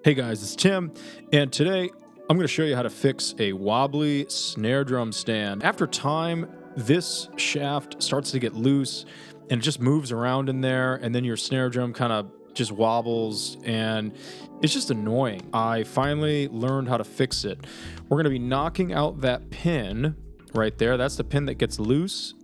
Hey guys, it's Tim, and today I'm going to show you how to fix a wobbly snare drum stand. After time, this shaft starts to get loose and it just moves around in there, and then your snare drum kind of just wobbles and it's just annoying. I finally learned how to fix it. We're going to be knocking out that pin right there. That's the pin that gets loose,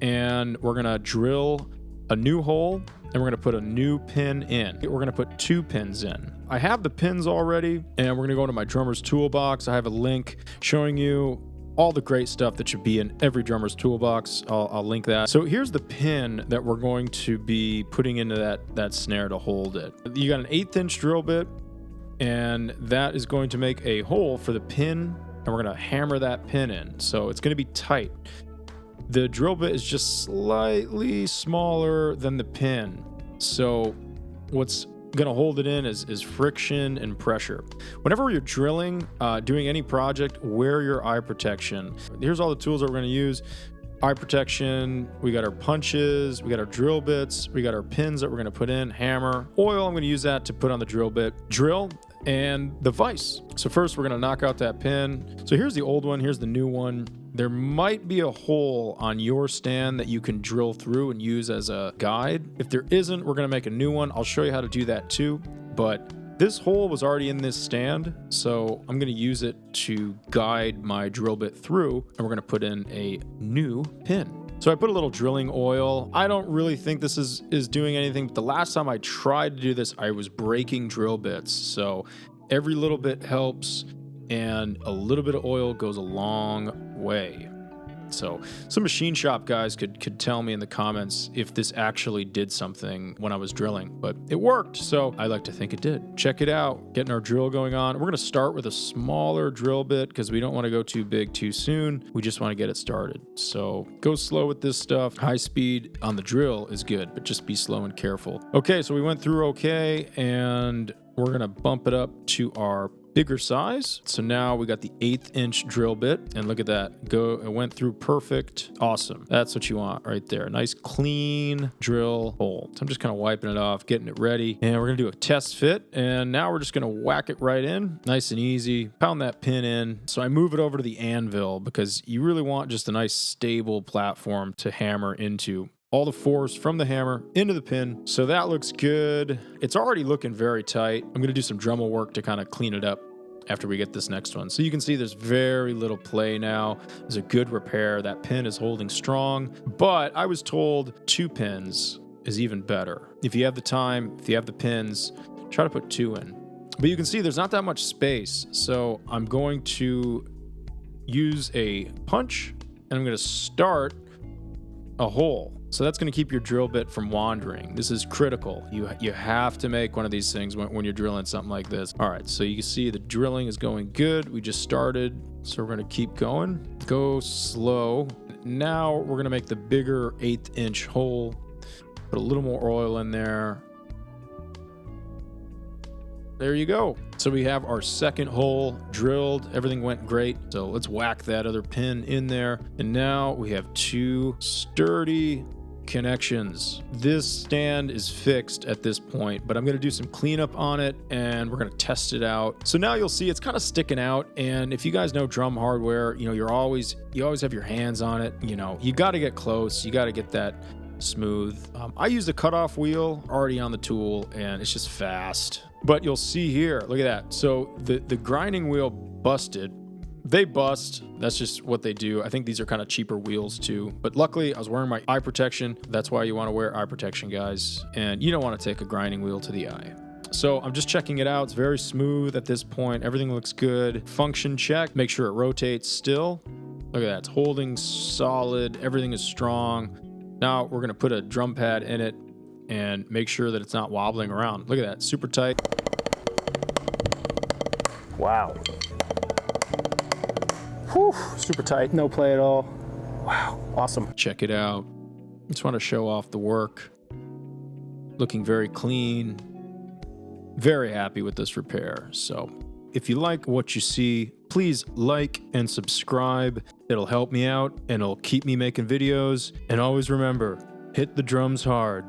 and we're going to drill a new hole and we're going to put a new pin in. We're going to put 2 pins in. I have the pins already, and we're going to go to my drummer's toolbox. I have a link showing you all the great stuff that should be in every drummer's toolbox. I'll link that. So here's the pin that we're going to be putting into that snare to hold it. You got an 1/8" drill bit, and that is going to make a hole for the pin, and we're going to hammer that pin in. So it's going to be tight. The drill bit is just slightly smaller than the pin. So what's going to hold it in is friction and pressure. Whenever you're drilling, doing any project, wear your eye protection. Here's all the tools that we're going to use. Eye protection, we got our punches, we got our drill bits, we got our pins that we're going to put in, hammer, oil, I'm going to use that to put on the drill bit, drill, and the vise. So first we're going to knock out that pin. So here's the old one, here's the new one. There might be a hole on your stand that you can drill through and use as a guide. If there isn't, we're going to make a new one. I'll show you how to do that too. But this hole was already in this stand, so I'm going to use it to guide my drill bit through, and we're going to put in a new pin. So I put a little drilling oil. I don't really think this is doing anything, but the last time I tried to do this, I was breaking drill bits. So every little bit helps, and a little bit of oil goes a long way. So some machine shop guys could tell me in the comments if this actually did something when I was drilling, but it worked, so I like to think it did. Check it out, getting our drill going on. We're going to start with a smaller drill bit because we don't want to go too big too soon. We just want to get it started. So go slow with this stuff. High speed on the drill is good, but just be slow and careful. Okay, so we went through okay, and we're going to bump it up to our bigger size. So now we got the 1/8" drill bit, and look at that. It went through perfect. Awesome. That's what you want right there. Nice clean drill hole. So I'm just kind of wiping it off, getting it ready, and we're gonna do a test fit, and now we're just gonna whack it right in. Nice and easy. Pound that pin in. So I move it over to the anvil because you really want just a nice stable platform to hammer into. All the force from the hammer into the pin. So that looks good. It's already looking very tight. I'm going to do some Dremel work to kind of clean it up after we get this next one. So you can see there's very little play now. There's a good repair. That pin is holding strong, but I was told 2 pins is even better. If you have the time, if you have the pins, try to put 2 in. But you can see there's not that much space. So I'm going to use a punch, and I'm going to start a hole. So that's going to keep your drill bit from wandering. This is critical. You have to make one of these things when you're drilling something like this. All right, so you can see the drilling is going good. We just started, so we're going to keep going. Go slow. Now we're going to make the bigger 1/8" hole. Put a little more oil in there. There you go. So we have our second hole drilled. Everything went great. So let's whack that other pin in there. And now we have 2 sturdy connections. This stand is fixed at this point, but I'm going to do some cleanup on it, and we're going to test it out. So now you'll see it's kind of sticking out. And if you guys know drum hardware, you know, you always have your hands on it. You know, you got to get close. You got to get that smooth. I used a cutoff wheel already on the tool, and it's just fast. But you'll see here, look at that. So the grinding wheel busted. They bust. That's just what they do. I think these are kind of cheaper wheels too. But luckily, I was wearing my eye protection. That's why you want to wear eye protection, guys. And you don't want to take a grinding wheel to the eye. So I'm just checking it out. It's very smooth at this point. Everything looks good. Function check. Make sure it rotates still. Look at that. It's holding solid. Everything is strong. Now we're going to put a drum pad in it and make sure that it's not wobbling around. Look at that. Super tight. Wow. Whew, super tight, no play at all. Wow, awesome. Check it out. Just want to show off the work. Looking very clean. Very happy with this repair. So if you like what you see, please like and subscribe. It'll help me out and it'll keep me making videos. And always remember, hit the drums hard.